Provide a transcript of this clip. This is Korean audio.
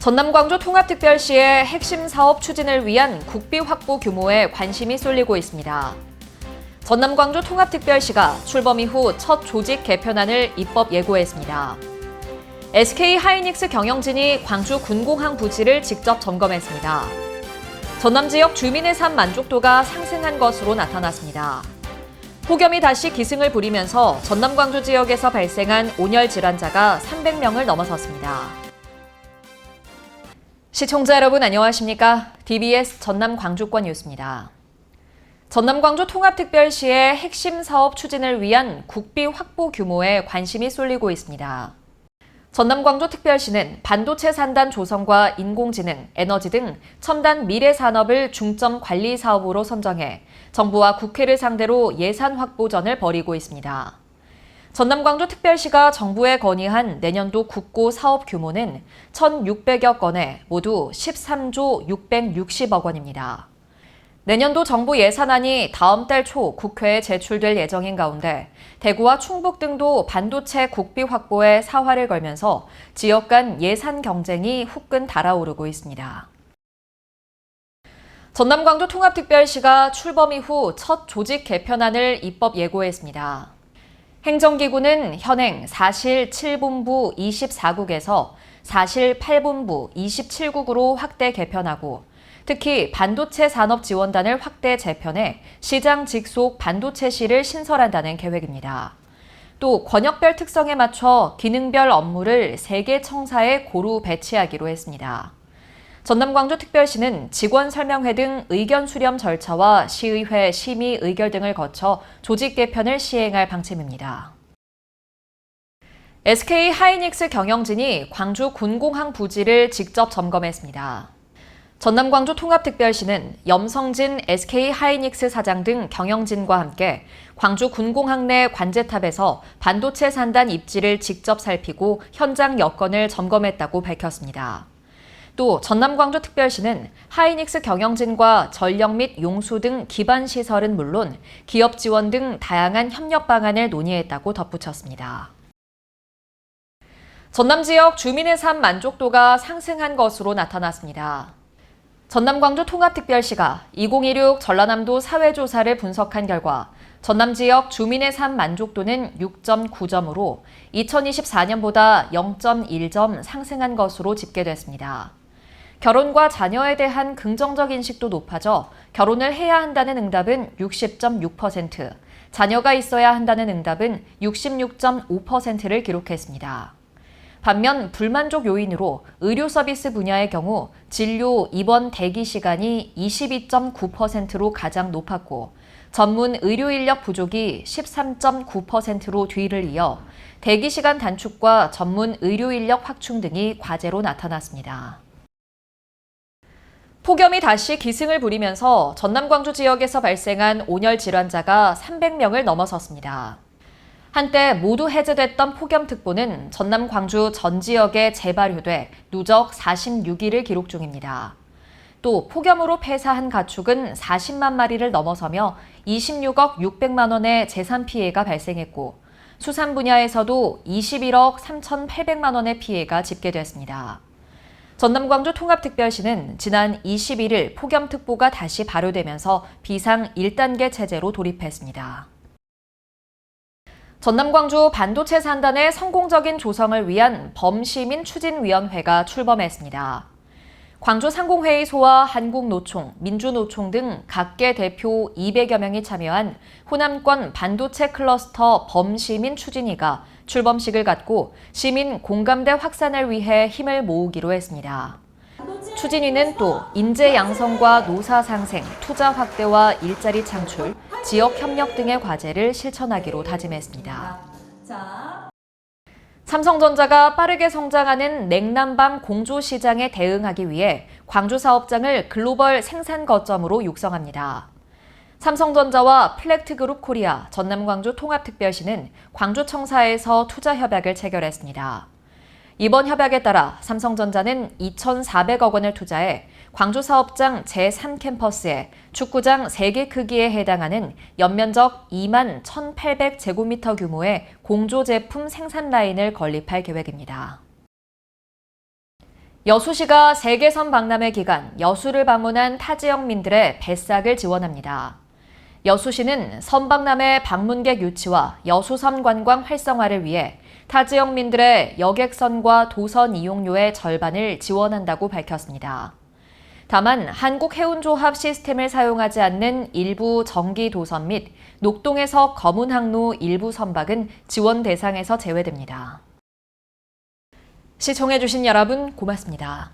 전남 광주 통합특별시의 핵심 사업 추진을 위한 국비 확보 규모에 관심이 쏠리고 있습니다. 전남 광주 통합특별시가 출범 이후 첫 조직 개편안을 입법 예고했습니다. SK 하이닉스 경영진이 광주 군공항 부지를 직접 점검했습니다. 전남 지역 주민의 삶 만족도가 상승한 것으로 나타났습니다. 폭염이 다시 기승을 부리면서 전남 광주 지역에서 발생한 온열 질환자가 300명을 넘어섰습니다. 시청자 여러분 안녕하십니까? DBS 전남 광주권 뉴스입니다. 전남 광주 통합특별시의 핵심 사업 추진을 위한 국비 확보 규모에 관심이 쏠리고 있습니다. 전남 광주 특별시는 반도체 산단 조성과 인공지능, 에너지 등 첨단 미래 산업을 중점 관리 사업으로 선정해 정부와 국회를 상대로 예산 확보전을 벌이고 있습니다. 전남 광주 특별시가 정부에 건의한 내년도 국고 사업 규모는 1,600여 건에 모두 13조 660억 원입니다. 내년도 정부 예산안이 다음 달 초 국회에 제출될 예정인 가운데 대구와 충북 등도 반도체 국비 확보에 사활을 걸면서 지역 간 예산 경쟁이 후끈 달아오르고 있습니다. 전남 광주 통합특별시가 출범 이후 첫 조직 개편안을 입법 예고했습니다. 행정기구는 현행 사실 7본부 24국에서 사실 8본부 27국으로 확대 개편하고 특히 반도체 산업지원단을 확대 재편해 시장 직속 반도체시를 신설한다는 계획입니다. 또 권역별 특성에 맞춰 기능별 업무를 3개 청사에 고루 배치하기로 했습니다. 전남광주특별시는 직원 설명회 등 의견 수렴 절차와 시의회 심의 의결 등을 거쳐 조직 개편을 시행할 방침입니다. SK 하이닉스 경영진이 광주 군공항 부지를 직접 점검했습니다. 전남 광주 통합특별시는 염성진 SK 하이닉스 사장 등 경영진과 함께 광주 군공항 내 관제탑에서 반도체 산단 입지를 직접 살피고 현장 여건을 점검했다고 밝혔습니다. 또 전남광주특별시는 하이닉스 경영진과 전력 및 용수 등 기반 시설은 물론 기업 지원 등 다양한 협력 방안을 논의했다고 덧붙였습니다. 전남 지역 주민의 삶 만족도가 상승한 것으로 나타났습니다. 전남광주 통합특별시가 2016 전라남도 사회조사를 분석한 결과 전남 지역 주민의 삶 만족도는 6.9점으로 2024년보다 0.1점 상승한 것으로 집계됐습니다. 결혼과 자녀에 대한 긍정적 인식도 높아져 결혼을 해야 한다는 응답은 60.6%, 자녀가 있어야 한다는 응답은 66.5%를 기록했습니다. 반면 불만족 요인으로 의료 서비스 분야의 경우 진료 입원 대기 시간이 22.9%로 가장 높았고 전문 의료 인력 부족이 13.9%로 뒤를 이어 대기 시간 단축과 전문 의료 인력 확충 등이 과제로 나타났습니다. 폭염이 다시 기승을 부리면서 전남 광주 지역에서 발생한 온열 질환자가 300명을 넘어섰습니다. 한때 모두 해제됐던 폭염특보는 전남 광주 전 지역에 재발효돼 누적 46일을 기록 중입니다. 또 폭염으로 폐사한 가축은 40만 마리를 넘어서며 26억 600만 원의 재산 피해가 발생했고 수산 분야에서도 21억 3,800만 원의 피해가 집계됐습니다. 전남 광주 통합특별시는 지난 21일 폭염특보가 다시 발효되면서 비상 1단계 체제로 돌입했습니다. 전남 광주 반도체 산단의 성공적인 조성을 위한 범시민 추진위원회가 출범했습니다. 광주 상공회의소와 한국노총, 민주노총 등 각계 대표 200여 명이 참여한 호남권 반도체 클러스터 범시민 추진위가 출범식을 갖고 시민 공감대 확산을 위해 힘을 모으기로 했습니다. 추진위는 또 인재 양성과 노사 상생, 투자 확대와 일자리 창출, 지역 협력 등의 과제를 실천하기로 다짐했습니다. 삼성전자가 빠르게 성장하는 냉난방 공조 시장에 대응하기 위해 광주 사업장을 글로벌 생산 거점으로 육성합니다. 삼성전자와 플렉트그룹 코리아, 전남광주 통합특별시는 광주청사에서 투자 협약을 체결했습니다. 이번 협약에 따라 삼성전자는 2,400억 원을 투자해 광주 사업장 제3캠퍼스에 축구장 3개 크기에 해당하는 연면적 2만 1,800제곱미터 규모의 공조 제품 생산 라인을 건립할 계획입니다. 여수시가 세계선 박람회 기간 여수를 방문한 타 지역민들의 배싹을 지원합니다. 여수시는 선박람회 방문객 유치와 여수선 관광 활성화를 위해 타 지역민들의 여객선과 도선 이용료의 절반을 지원한다고 밝혔습니다. 다만 한국해운조합 시스템을 사용하지 않는 일부 정기 도선 및 녹동에서 검은 항로 일부 선박은 지원 대상에서 제외됩니다. 시청해주신 여러분 고맙습니다.